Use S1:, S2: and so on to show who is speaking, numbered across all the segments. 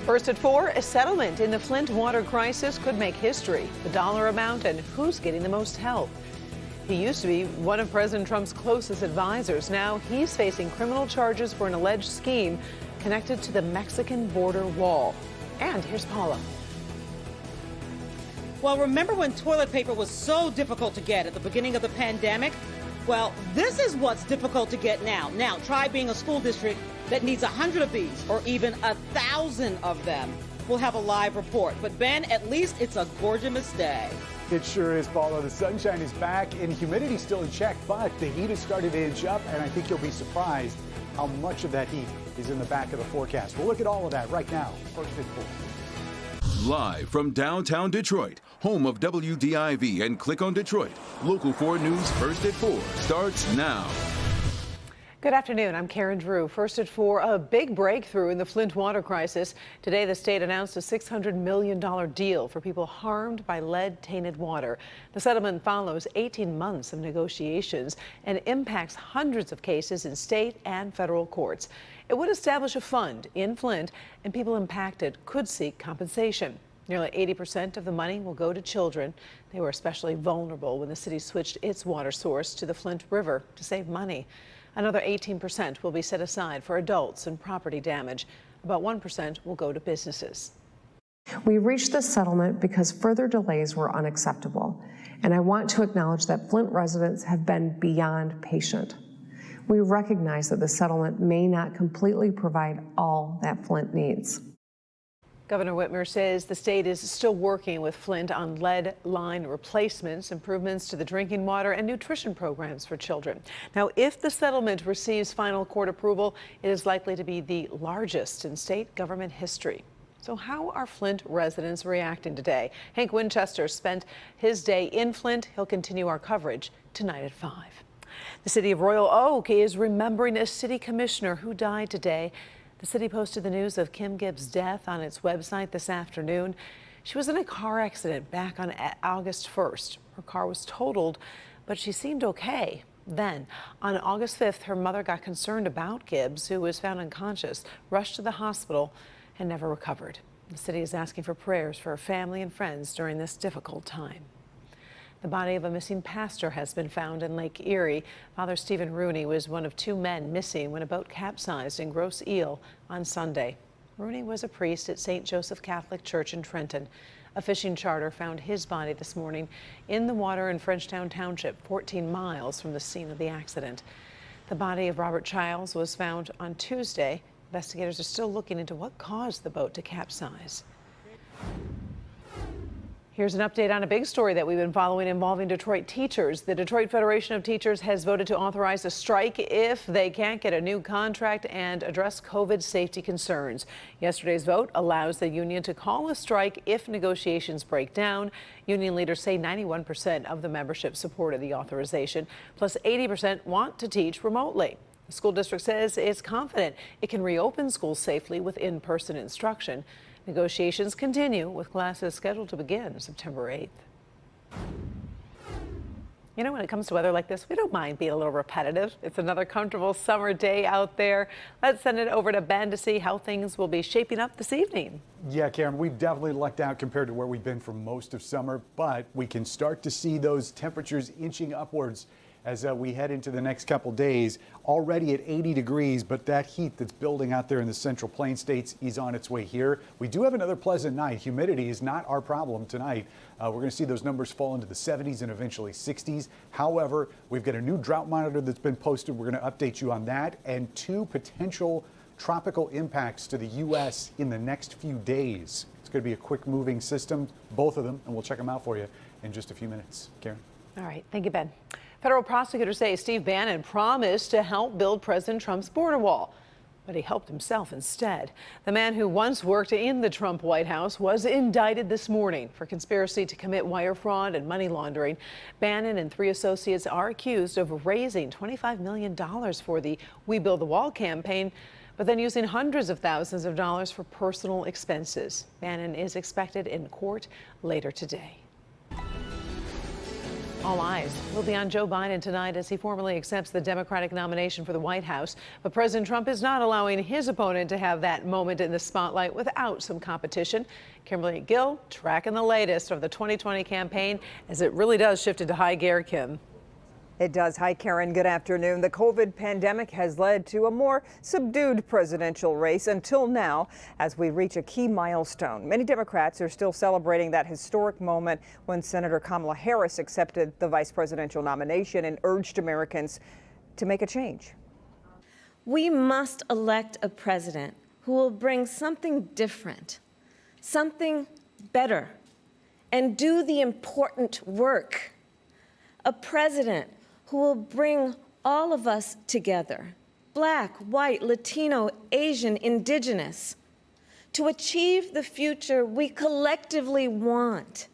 S1: First at 4, a settlement in the Flint water crisis could make history. The dollar amount and who's getting the most help. He used to be one of President Trump's closest advisors. Now he's facing criminal charges for an alleged scheme connected to the Mexican border wall. And here's Paula.
S2: Well, remember when toilet paper was so difficult to get at the beginning of the pandemic? Well, this is what's difficult to get now. Now, try being a school district that needs 100 of these or even 1,000 of them. We'll have a live report. But, Ben, at least it's a gorgeous day.
S3: It sure is, Paula. The sunshine is back and humidity still in check, but the heat has started to inch up, and I think you'll be surprised how much of that heat is in the back of the forecast. We'll look at all of that right now. First at 4.
S4: Live from downtown Detroit, home of WDIV and Click on Detroit, Local 4 News First at 4 starts now.
S1: Good afternoon. I'm Karen Drew. First at 4, a big breakthrough in the Flint water crisis. Today, the state announced a $600 million deal for people harmed by lead-tainted water. The settlement follows 18 months of negotiations and impacts hundreds of cases in state and federal courts. It would establish a fund in Flint, and people impacted could seek compensation. Nearly 80% of the money will go to children. They were especially vulnerable when the city switched its water source to the Flint River to save money. Another 18% will be set aside for adults and property damage. About 1% will go to businesses.
S5: We reached this settlement because further delays were unacceptable, and I want to acknowledge that Flint residents have been beyond patient. We recognize that the settlement may not completely provide all that Flint needs.
S1: Governor Whitmer says the state is still working with Flint on lead line replacements, improvements to the drinking water, and nutrition programs for children. Now, if the settlement receives final court approval, it is likely to be the largest in state government history. So how are Flint residents reacting today? Hank Winchester spent his day in Flint. He'll continue our coverage tonight at 5. The city of Royal Oak is remembering a city commissioner who died today. The city posted the news of Kim Gibbs' death on its website this afternoon. She was in a car accident back on August 1st. Her car was totaled, but she seemed okay. Then, on August 5th, her mother got concerned about Gibbs, who was found unconscious, rushed to the hospital, and never recovered. The city is asking for prayers for her family and friends during this difficult time. The body of a missing pastor has been found in Lake Erie. Father Stephen Rooney was one of 2 men missing when a boat capsized in Grosse Ile on Sunday. Rooney was a priest at St. Joseph Catholic Church in Trenton. A fishing charter found his body this morning in the water in Frenchtown Township, 14 miles from the scene of the accident. The body of Robert Childs was found on Tuesday. Investigators are still looking into what caused the boat to capsize. Here's an update on a big story that we've been following involving Detroit teachers. The Detroit Federation of Teachers has voted to authorize a strike if they can't get a new contract and address COVID safety concerns. Yesterday's vote allows the union to call a strike if negotiations break down. Union leaders say 91% of the membership supported the authorization, plus 80% want to teach remotely. The school district says it's confident it can reopen schools safely with in-person instruction. Negotiations continue with classes scheduled to begin September 8th. You know, when it comes to weather like this, we don't mind being a little repetitive. It's another comfortable summer day out there. Let's send it over to Ben to see how things will be shaping up this evening.
S3: Yeah, Karen, we've definitely lucked out compared to where we've been for most of summer, but we can start to see those temperatures inching upwards as we head into the next couple days. Already at 80 degrees, but that heat that's building out there in the Central Plain states is on its way here. We do have another pleasant night. Humidity is not our problem tonight. We're going to see those numbers fall into the 70s and eventually 60s. However, we've got a new drought monitor that's been posted. We're going to update you on that and 2 potential tropical impacts to the U.S. in the next few days. It's going to be a quick moving system, both of them, and we'll check them out for you in just a few minutes. Karen.
S1: All right. Thank you, Ben. Federal prosecutors say Steve Bannon promised to help build President Trump's border wall, but he helped himself instead. The man who once worked in the Trump White House was indicted this morning for conspiracy to commit wire fraud and money laundering. Bannon and 3 associates are accused of raising $25 million for the We Build the Wall campaign, but then using hundreds of thousands of dollars for personal expenses. Bannon is expected in court later today. All eyes will be on Joe Biden tonight as he formally accepts the Democratic nomination for the White House. But President Trump is not allowing his opponent to have that moment in the spotlight without some competition. Kimberly Gill tracking the latest of the 2020 campaign as it really does shift into high gear, Kim.
S6: It does. Hi, Karen. Good afternoon. The COVID pandemic has led to a more subdued presidential race until now as we reach a key milestone. Many Democrats are still celebrating that historic moment when Senator Kamala Harris accepted the vice presidential nomination and urged Americans to make a change.
S7: We must elect a president who will bring something different, something better, and do the important work. A president who will bring all of us together, Black, white, Latino, Asian, Indigenous, to achieve the future we collectively want.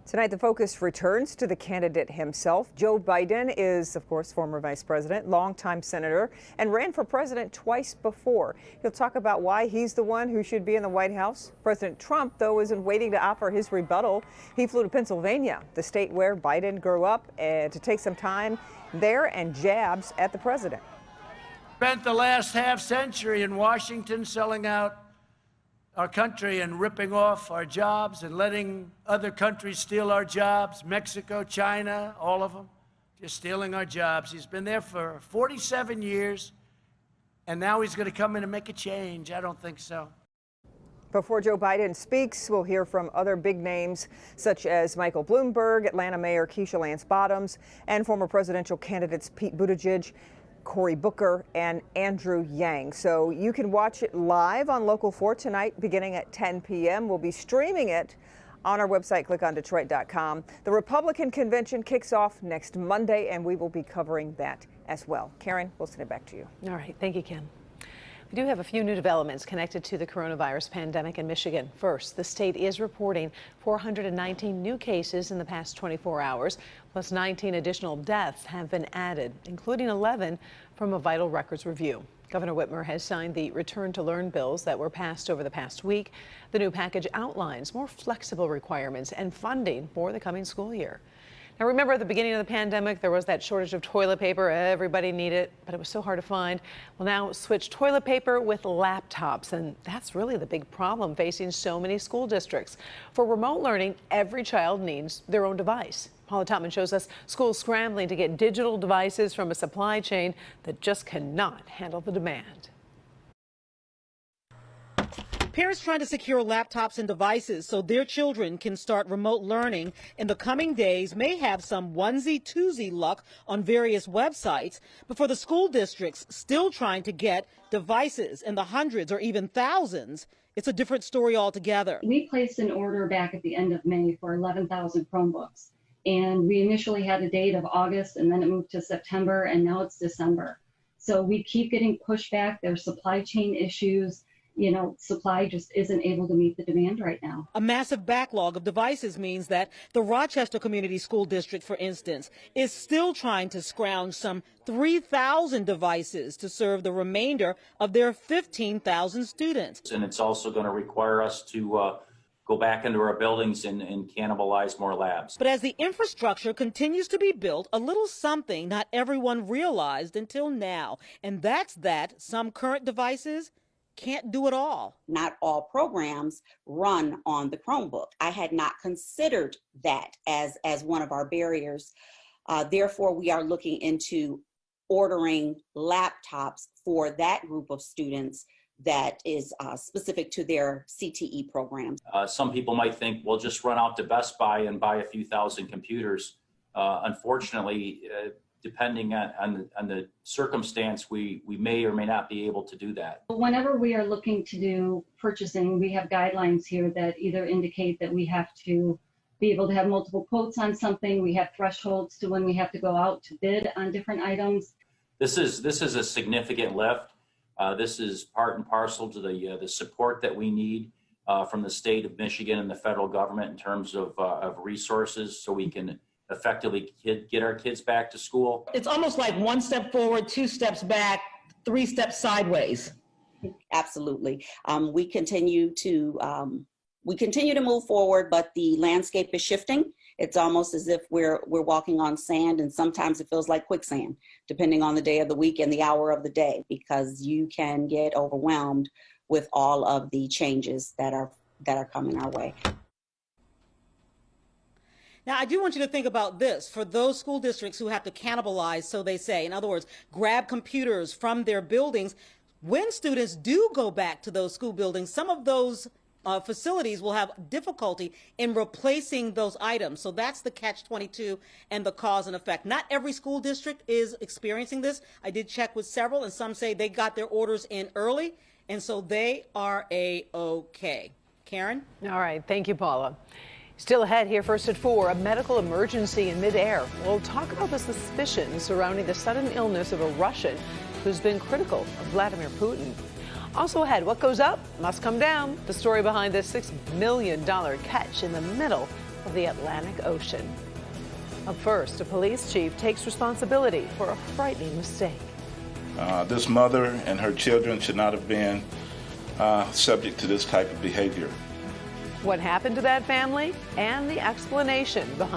S6: Tonight, the focus returns to the candidate himself. Joe Biden is, of course, former vice president, longtime senator, and ran for president twice before. He'll talk about why he's the one who should be in the White House. President Trump, though, isn't waiting to offer his rebuttal. He flew to Pennsylvania, the state where Biden grew up, and to take some time there and jabs at the president.
S8: Spent the last half century in Washington selling out our country and ripping off our jobs and letting other countries steal our jobs, Mexico, China, all of them, just stealing our jobs. He's been there for 47 years, and now he's going to come in and make a change. I don't think so.
S6: Before Joe Biden speaks, we'll hear from other big names such as Michael Bloomberg, Atlanta Mayor Keisha Lance Bottoms, and former presidential candidates Pete Buttigieg, Cory Booker, and Andrew Yang. So you can watch it live on Local 4 tonight beginning at 10 p.m. We'll be streaming it on our website, clickondetroit.com. The Republican convention kicks off next Monday, and we will be covering that as well. Karen, we'll send it back to you.
S1: All right. Thank you, Kim. We do have a few new developments connected to the coronavirus pandemic in Michigan. First, the state is reporting 419 new cases in the past 24 hours, plus 19 additional deaths have been added, including 11 from a vital records review. Governor Whitmer has signed the Return to Learn bills that were passed over the past week. The new package outlines more flexible requirements and funding for the coming school year. Now, remember at the beginning of the pandemic, there was that shortage of toilet paper. Everybody needed it, but it was so hard to find. Well, now switch toilet paper with laptops, and that's really the big problem facing so many school districts. For remote learning, every child needs their own device. Paula Topman shows us schools scrambling to get digital devices from a supply chain that just cannot handle the demand.
S2: Parents trying to secure laptops and devices so their children can start remote learning in the coming days may have some onesie-twosie luck on various websites, but for the school districts still trying to get devices in the hundreds or even thousands, it's a different story altogether.
S9: We placed an order back at the end of May for 11,000 Chromebooks, and we initially had a date of August, and then it moved to September, and now it's December. So we keep getting pushback. There's supply chain issues. You know, supply just isn't able to meet the demand right now.
S2: A massive backlog of devices means that the Rochester Community School District, for instance, is still trying to scrounge some 3,000 devices to serve the remainder of their 15,000 students.
S10: And it's also going to require us to go back into our buildings and cannibalize more labs.
S2: But as the infrastructure continues to be built, a little something not everyone realized until now, and that's that some current devices can't do it all.
S11: Not all programs run on the Chromebook. I had not considered that as one of our barriers. Therefore, we are looking into ordering laptops for that group of students that is specific to their CTE programs.
S10: Some people might think, we'll just run out to Best Buy and buy a few thousand computers. Unfortunately, depending on the circumstance, we may or may not be able to do that.
S9: Whenever we are looking to do purchasing, we have guidelines here that either indicate that we have to be able to have multiple quotes on something. We have thresholds to when we have to go out to bid on different items.
S10: This is a significant lift. This is part and parcel to the support that we need from the state of Michigan and the federal government in terms of resources so we can effectively get our kids back to school.
S2: It's almost like one step forward, two steps back, three steps sideways.
S11: Absolutely. We continue to move forward, but the landscape is shifting, It's almost as if we're walking on sand, and sometimes it feels like quicksand, depending on the day of the week and the hour of the day, because you can get overwhelmed with all of the changes that are coming our way.
S2: Now, I do want you to think about this. For those school districts who have to cannibalize, so they say, in other words, grab computers from their buildings, when students do go back to those school buildings, some of those facilities will have difficulty in replacing those items. So that's the catch-22 and the cause and effect. Not every school district is experiencing this. I did check with several, and some say they got their orders in early, and so they are A-OK. Karen?
S1: All right. Thank you, Paula. Still ahead here, first at 4, a medical emergency in midair. We'll talk about the suspicion surrounding the sudden illness of a Russian who's been critical of Vladimir Putin. Also ahead, what goes up must come down. The story behind this $6 million catch in the middle of the Atlantic Ocean. Up first, a police chief takes responsibility for a frightening mistake.
S12: This mother and her children should not have been subject to this type of behavior.
S1: What happened to that family and the explanation behind